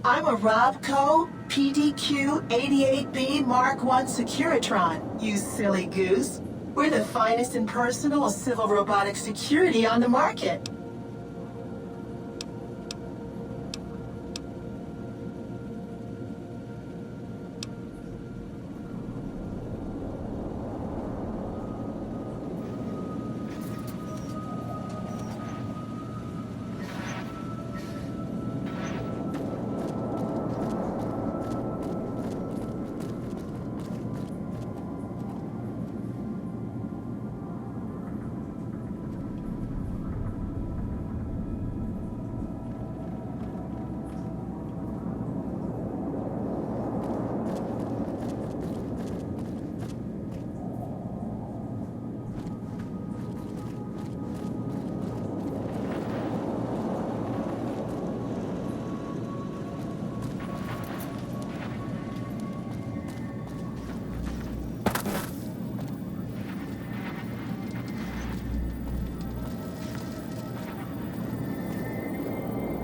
I'm a Robco PDQ-88B Mark I Securitron, you silly goose. We're the finest in personal civil robotic security on the market.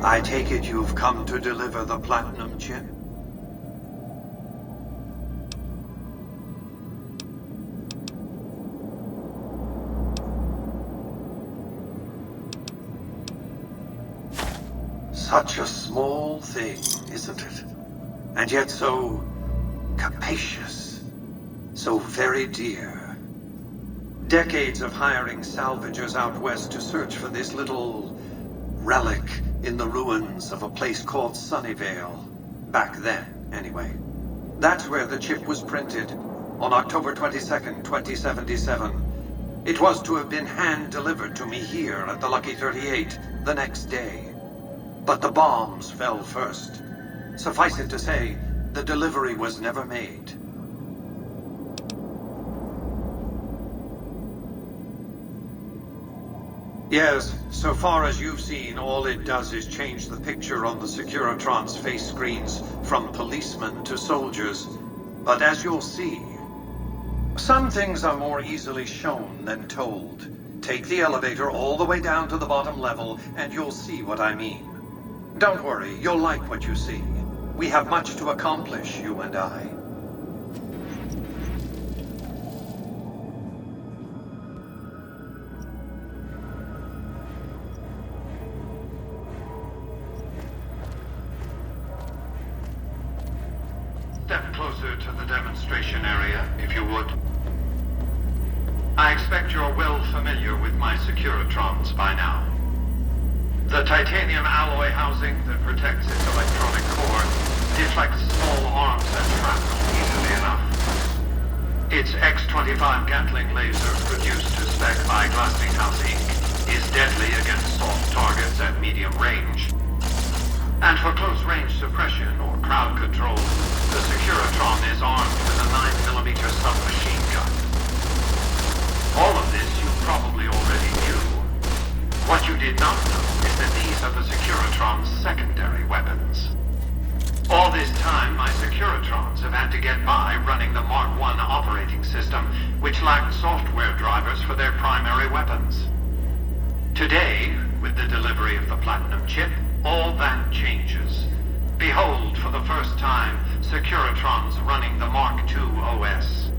I take it you've come to deliver the platinum chip? Such a small thing, isn't it? And yet so capacious, so very dear. Decades of hiring salvagers out west to search for this little relic in the ruins of a place called Sunnyvale. Back then, anyway. That's where the chip was printed, on October 22nd, 2077. It was to have been hand-delivered to me here at the Lucky 38 the next day. But the bombs fell first. Suffice it to say, the delivery was never made. Yes, so far as you've seen, all it does is change the picture on the Securitron's face screens from policemen to soldiers. But as you'll see, some things are more easily shown than told. Take the elevator all the way down to the bottom level, and you'll see what I mean. Don't worry, you'll like what you see. We have much to accomplish, you and I. Step closer to the demonstration area, if you would. I expect you're well familiar with my Securitrons by now. The titanium alloy housing that protects its electronic core deflects small arms and shrapnel easily enough. Its X-25 Gatling laser, produced to spec by Glassinghouse Inc., is deadly against soft targets at medium range. And for close-range suppression or crowd control, the Securitron is armed with a 9mm submachine gun. All of this you probably already knew. What you did not know is that these are the Securitron's secondary weapons. All this time, my Securitrons have had to get by running the Mark I operating system, which lacked software drivers for their primary weapons. Today, with the delivery of the Platinum chip, all that changes. Behold, for the first time, Securitrons running the Mark II OS.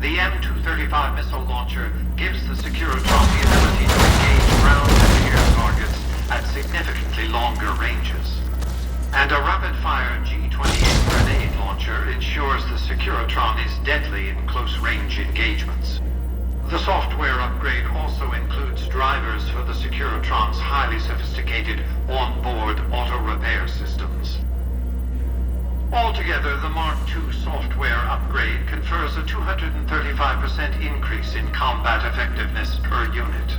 The M235 missile launcher gives the Securitron the ability to engage ground and air targets at significantly longer ranges. And a rapid-fire G-28 grenade launcher ensures the Securitron is deadly in close-range engagements. The software upgrade also includes drivers for the Securitron's highly sophisticated on-board auto-repair systems. Altogether, the Mark II software upgrade confers a 235% increase in combat effectiveness per unit.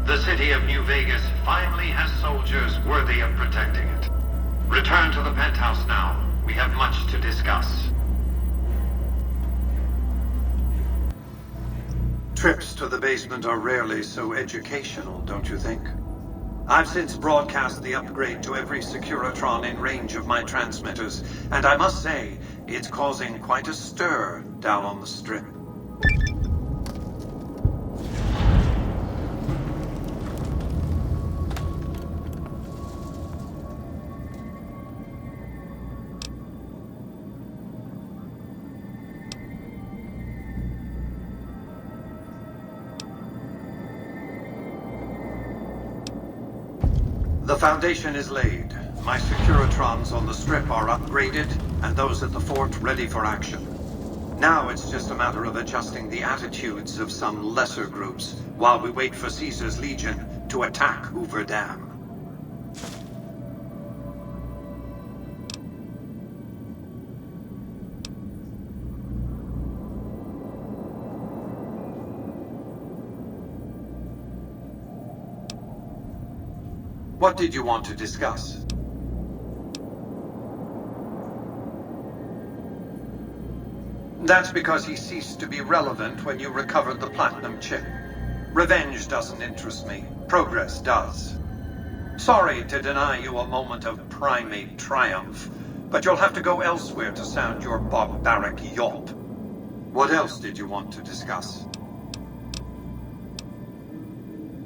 The city of New Vegas finally has soldiers worthy of protecting it. Return to the penthouse now. We have much to discuss. Trips to the basement are rarely so educational, don't you think? I've since broadcast the upgrade to every Securitron in range of my transmitters, and I must say, it's causing quite a stir down on the Strip. The foundation is laid. My Securitrons on the strip are upgraded, and those at the fort ready for action. Now it's just a matter of adjusting the attitudes of some lesser groups while we wait for Caesar's Legion to attack Hoover Dam. What did you want to discuss? That's because he ceased to be relevant when you recovered the platinum chip. Revenge doesn't interest me. Progress does. Sorry to deny you a moment of primate triumph, but you'll have to go elsewhere to sound your barbaric yawp. What else did you want to discuss?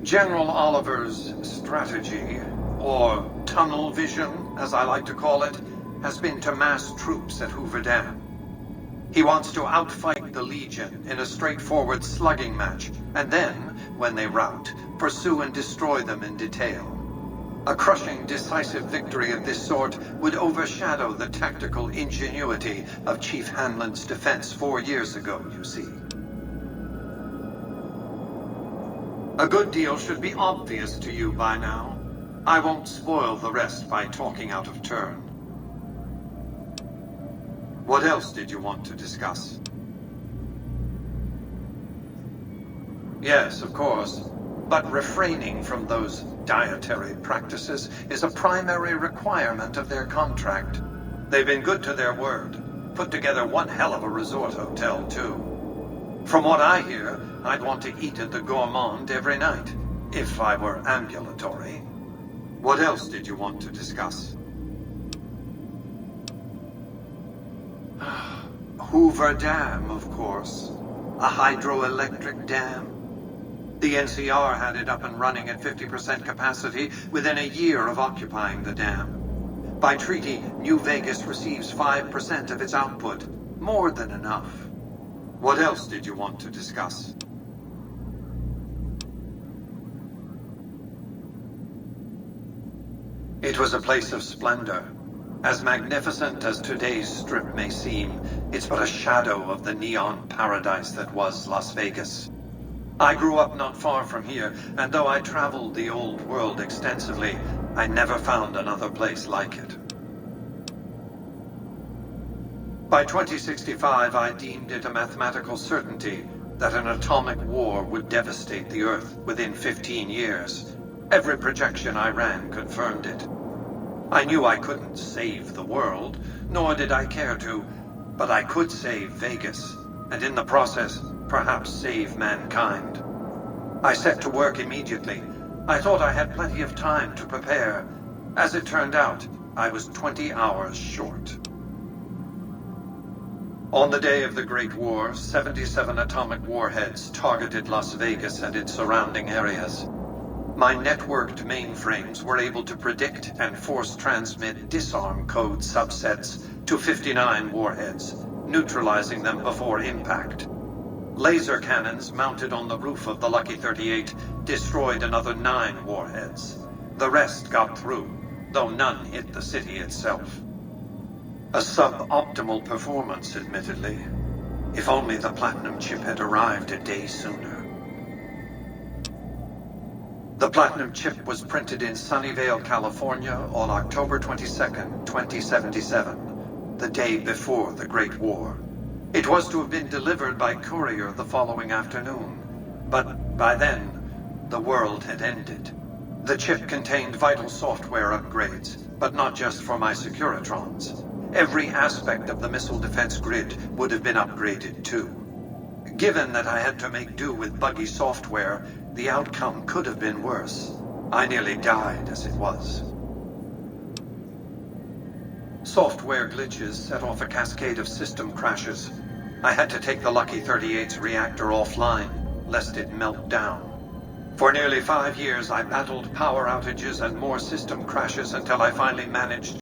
General Oliver's strategy, or tunnel vision, as I like to call it, has been to mass troops at Hoover Dam. He wants to outfight the Legion in a straightforward slugging match, and then, when they rout, pursue and destroy them in detail. A crushing, decisive victory of this sort would overshadow the tactical ingenuity of Chief Hanlon's defense 4 years ago, you see. A good deal should be obvious to you by now. I won't spoil the rest by talking out of turn. What else did you want to discuss? Yes, of course. But refraining from those dietary practices is a primary requirement of their contract. They've been good to their word. Put together one hell of a resort hotel, too. From what I hear, I'd want to eat at the Gourmand every night, if I were ambulatory. What else did you want to discuss? Hoover Dam, of course. A hydroelectric dam. The NCR had it up and running at 50% capacity within a year of occupying the dam. By treaty, New Vegas receives 5% of its output. More than enough. What else did you want to discuss? It was a place of splendor. As magnificent as today's strip may seem, it's but a shadow of the neon paradise that was Las Vegas. I grew up not far from here, and though I traveled the old world extensively, I never found another place like it. By 2065, I deemed it a mathematical certainty that an atomic war would devastate the Earth within 15 years. Every projection I ran confirmed it. I knew I couldn't save the world, nor did I care to, but I could save Vegas, and in the process, perhaps save mankind. I set to work immediately. I thought I had plenty of time to prepare. As it turned out, I was 20 hours short. On the day of the Great War, 77 atomic warheads targeted Las Vegas and its surrounding areas. My networked mainframes were able to predict and force transmit disarm code subsets to 59 warheads, neutralizing them before impact. Laser cannons mounted on the roof of the Lucky 38 destroyed another 9 warheads. The rest got through, though none hit the city itself. A suboptimal performance, admittedly. If only the platinum chip had arrived a day sooner. The platinum chip was printed in Sunnyvale, California on October 22nd, 2077, the day before the Great War. It was to have been delivered by courier the following afternoon, but by then, the world had ended. The chip contained vital software upgrades, but not just for my Securitrons. Every aspect of the missile defense grid would have been upgraded too. Given that I had to make do with buggy software, the outcome could have been worse. I nearly died as it was. Software glitches set off a cascade of system crashes. I had to take the Lucky 38's reactor offline, lest it melt down. For nearly 5 years, I battled power outages and more system crashes until I finally managed